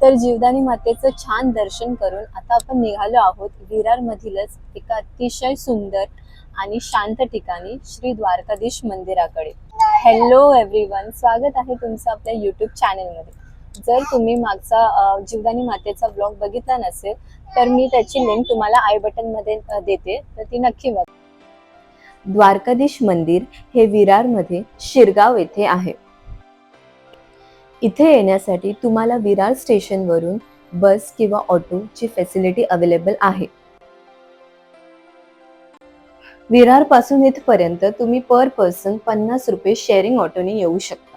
तर जीवदानी मातेचं छान दर्शन करून आता आपण निघालो आहोत विरार मधीलच एका अतिशय सुंदर आणि शांत ठिकाणी श्री द्वारकाधीश मंदिराकडे। हॅलो एव्हरीवन, स्वागत आहे तुमचं आपल्या यूट्यूब चॅनलमध्ये। जर तुम्ही मागचा जीवदानी मातेचा ब्लॉग बघितला नसेल तर मी त्याची लिंक तुम्हाला आय बटन मध्ये देते, तर ती नक्की बघा। द्वारकाधीश मंदिर हे विरार मध्ये शिरगाव येथे आहे। इथे येण्यासाठी तुम्हाला विरार स्टेशन वरून बस किंवा ऑटो ची फॅसिलिटी अवेलेबल आहे। विरार पासून इथपर्यंत तुम्ही पर पर्सन 50 रुपये शेअरिंग ऑटोने येऊ शकता।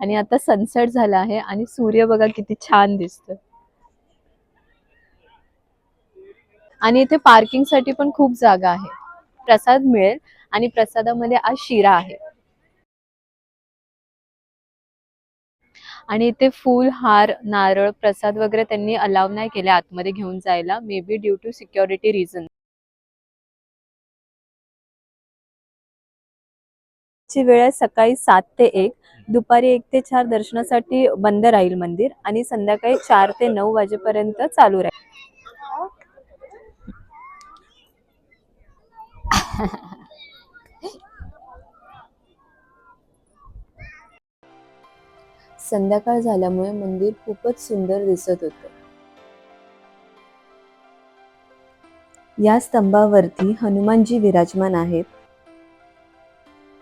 आणि आता सनसेट झाला आहे आणि सूर्य बघा किती छान दिसतोय। आणि इथे पार्किंग साठी पण खूप जागा आहे। प्रसाद मिळेल आणि प्रसादामध्ये आज शिरा आहे। आणि इथे फूल, हार, नारळ, प्रसाद वगैरे त्यांनी अलाव नाही केले आतमध्ये घेऊन जायला, may be due to security reason. ची वेळ आहे सकाळी 7 ते 1, दुपारी 1 ते 4 दर्शनासाठी बंद राहील मंदिर आणि संध्याकाळी 4 ते 9 वाजेपर्यंत चालू राहील। संध्याकाळ झाल्यामुळे मंदिर खूपच सुंदर दिसत होतं। या स्तंभावरती हनुमानजी विराजमान आहेत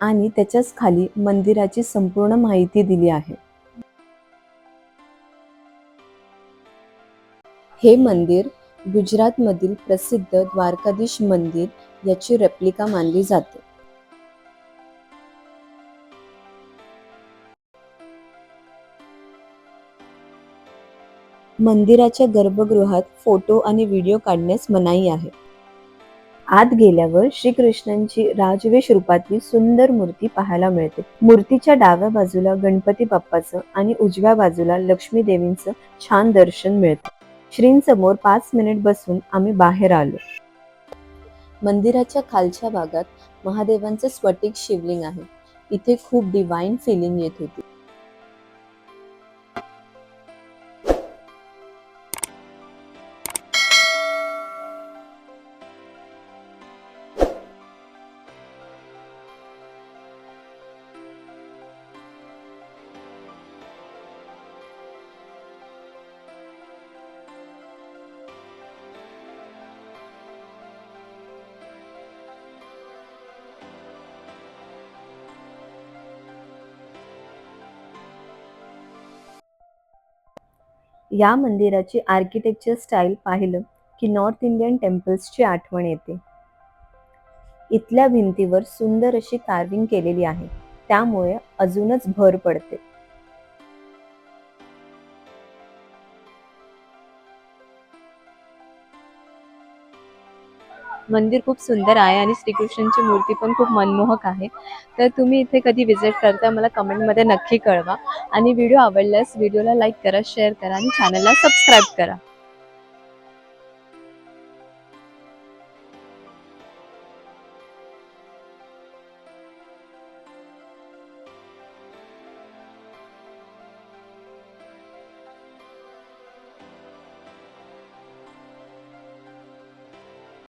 आणि त्याच्याच खाली मंदिराची संपूर्ण माहिती दिली आहे। हे मंदिर गुजरात मधील प्रसिद्ध द्वारकाधीश मंदिर याची रेप्लिका मानली जाते। मंदिराच्या गर्भगृहात फोटो आणि व्हिडिओ काढण्यास मनाई आहे। आत गेल्यावर श्रीकृष्णांची राजवेश रूपातली सुंदर मूर्ती पाहायला मिळते। मूर्तीच्या डाव्या बाजूला गणपती बाप्पाचं आणि उजव्या बाजूला लक्ष्मी देवींचं छान दर्शन मिळतं। श्रींसमोर 5 मिनिट बसून आम्ही बाहेर आलो। मंदिराच्या खालच्या भागात महादेवांचं स्फटिक शिवलिंग आहे। इथे खूप डिवाइन फिलिंग येत होती। या मंदिराची आर्किटेक्चर स्टाईल पाहिलं की नॉर्थ इंडियन टेम्पल्सची आठवण येते। इथल्या भिंतीवर सुंदर अशी कार्विंग केलेली आहे, त्यामुळे अजूनच भर पडते। मंदिर खूप सुंदर आहे आणि श्रीकृष्णांची मूर्ती पण खूप मनमोहक आहे। तर तुम्ही इथे कधी विजिट करता मला कमेंट मध्ये नक्की कळवा आणि व्हिडिओ आवडल्यास व्हिडिओला लाईक करा, शेअर करा आणि चॅनलला सबस्क्राईब करा।